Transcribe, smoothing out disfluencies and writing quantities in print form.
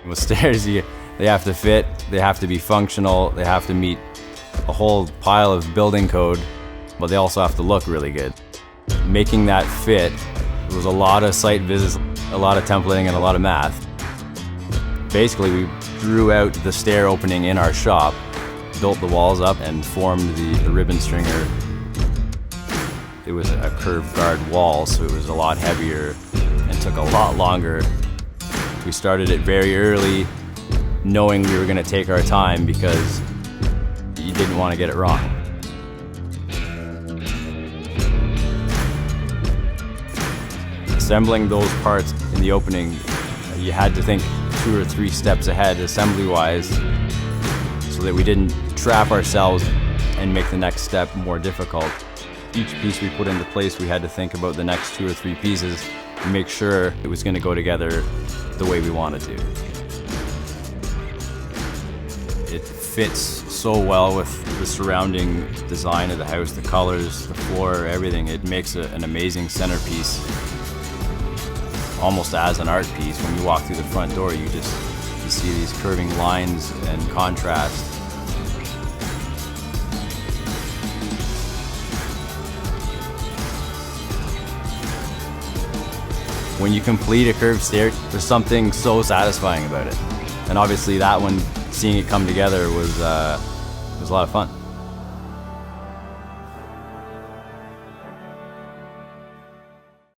With stairs, they have to fit, they have to be functional, they have to meet a whole pile of building code, but they also have to look really good. Making that fit was a lot of site visits, a lot of templating, and a lot of math. Basically, we drew out the stair opening in our shop, built the walls up, and formed the ribbon stringer. It was a curved guard wall, so it was a lot heavier and took a lot longer. We started it very early, knowing we were going to take our time because you didn't want to get it wrong. Assembling those parts in the opening, you had to think 2 or 3 steps ahead assembly-wise so that we didn't trap ourselves and make the next step more difficult. Each piece we put into place, we had to think about the next 2 or 3 pieces and make sure it was going to go together the way we wanted to. It fits so well with the surrounding design of the house, the colors, the floor, everything. It makes an amazing centerpiece, almost as an art piece. When you walk through the front door, you see these curving lines and contrast. When you complete a curved stair, there's something so satisfying about it. And obviously that one, seeing it come together was a lot of fun.